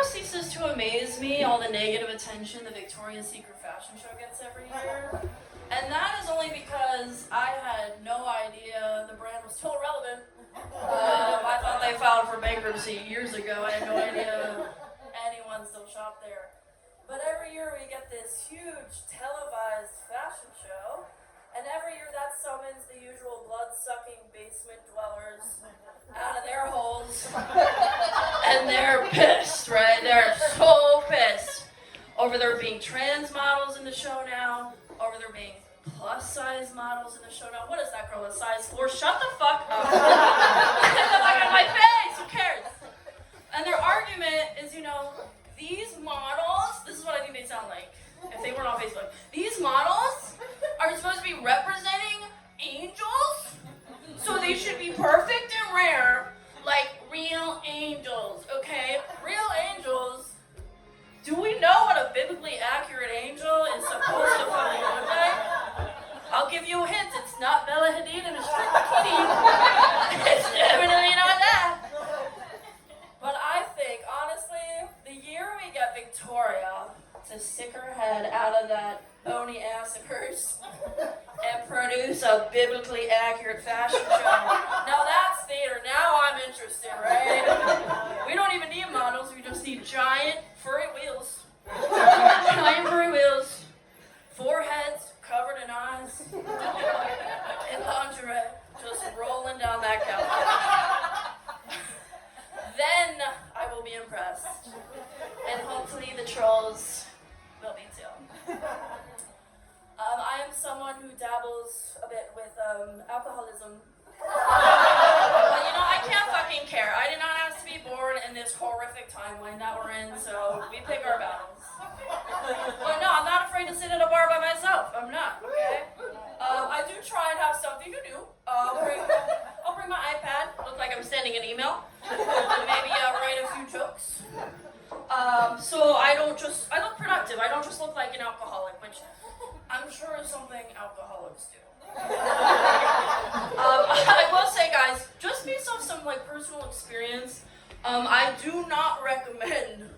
never ceases to amaze me all the negative attention the Victoria's Secret fashion show gets every year. And that is only because I had no idea the brand was still relevant. I thought they filed for bankruptcy years ago. I had no idea anyone still shopped there. But every year we get this huge televised fashion show, and every year that summons the usual blood-sucking basement dwellers out of their holes. And they're pissed, right? They're so pissed over there being trans models in the show now, over there being plus-size models in the show now. What is that girl, a size 4? Shut the fuck up. Get the fuck out of my face, who cares? And their argument is, these models, this is what I think they sound like if they weren't on Facebook. These models are supposed to be representing angels, so they should be perfect and rare, like real angels, okay? Real angels. Do we know what a biblically accurate angel is supposed to fucking look like? I'll give you a hint. It's not Bella Hadid in a striped bikini. It's definitely not that. But I think, honestly, the year we get Victoria to stick her head out of that bony ass of hers and produce a biblically accurate fashion show. Now that's theater. Now I'm interested, right? We don't even need models. We just need giant furry wheels. Giant furry wheels. Foreheads covered in eyes. In lingerie. Just rolling down that couch. Then I will be impressed. And hopefully the trolls will be too. I am someone who dabbles a bit with alcoholism. But I can't fucking care. I did not ask to be born in this horrific timeline that we're in, so we pick our battles. But no, I'm not afraid to sit at a bar by myself. I'm not, okay? I do try and have something to do. I'll bring my iPad, look like I'm sending an email, and maybe write a few jokes. So I look productive. I don't just look like an alcoholic, which I'm sure is something alcoholics do. I will say, guys, just based off some personal experience, I do not recommend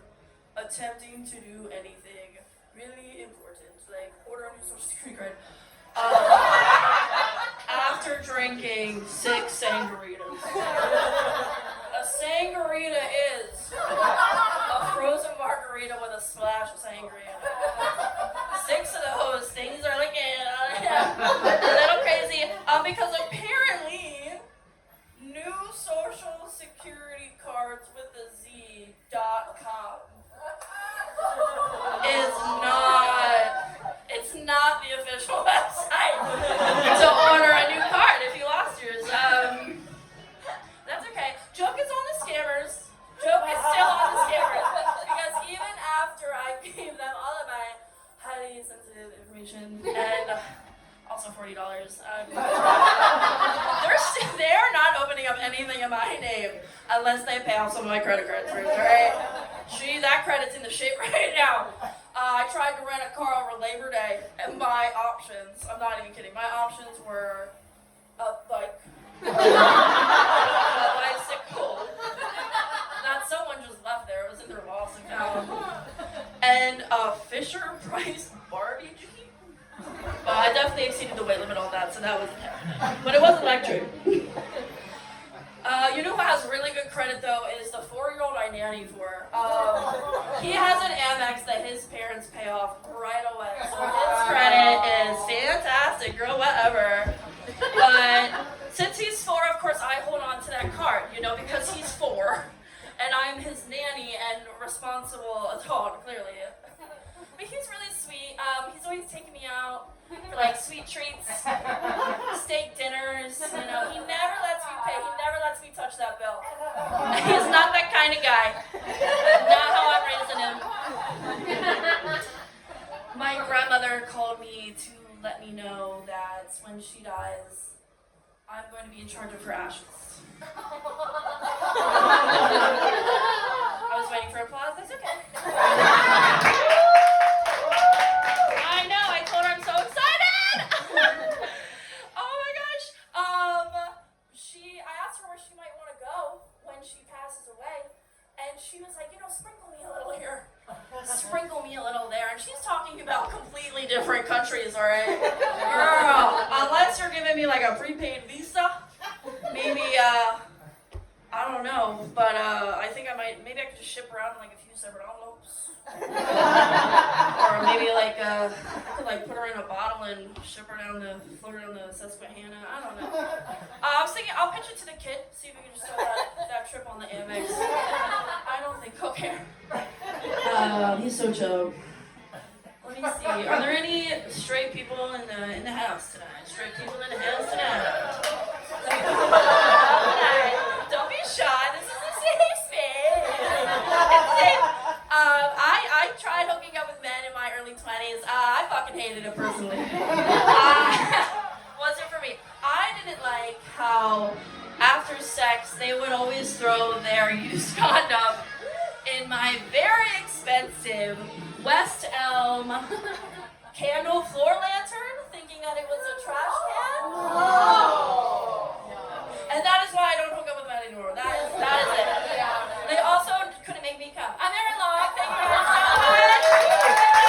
attempting to do anything really important, like order a new social security card, after drinking 6 sangaritas. A sangarita is a frozen margarita with a splash of sangria. 6 of those things are a little crazy, because apparently new social security cards with a Z.com it's not the official website to order a new card if you lost yours. That's okay. Joke is on the scammers. Joke is still on the scammers. Because even after I gave them all of my highly sensitive information and also $40, they're not opening up anything in my name unless they pay off some of my credit cards, right? That credit's in the shit right now. I tried to rent a car over Labor Day, and my options, I'm not even kidding, my options were a bike, a bicycle, that someone just left there, it was in their lost account, and a Fisher-Price Barbie Jeep. But I definitely exceeded the weight limit on that, so that wasn't happening. But it was electric. You know who has really good credit, though, is the 4-year-old I nanny for. He has an Amex that his parents pay off right away. So his credit is fantastic, girl, whatever. But since he's 4, of course, I hold on to that card, because he's 4. And I'm his nanny and responsible adult, clearly. But he's really sweet. He's always taking me out for sweet treats, steak dinners. He never lets me pay. He never lets me touch that bill. He's not that kind of guy. Not how I'm raising him. My grandmother called me to let me know that when she dies, I'm going to be in charge of her ashes. I was waiting for applause. That's okay. I know. I told her I'm so excited. Oh my gosh. I asked her where she might want to go when she passes away, and she was like, sprinkle me a little here. Sprinkle me a little there. And she's talking about completely different countries, all right? Girl, unless you're giving me like a prepaid visa, maybe, I don't know, but I think maybe I could just ship around like a few separate envelopes. Or maybe like, I could like put her in a bottle and float her down the Susquehanna. I don't know. I was thinking, I'll pitch it to the kid, see if we can just throw that trip on the Amex. I don't think he'll care. He's so chill. Let me see. Are there any straight people in the house tonight? Straight people in the house tonight. Don't be shy. This is a safe space. It's safe. I tried hooking up with men in my early 20s. I fucking hated it personally. Wasn't for me. I didn't like how after sex they would always throw their used condom in my very expensive West Elm candle floor lantern, thinking that it was a trash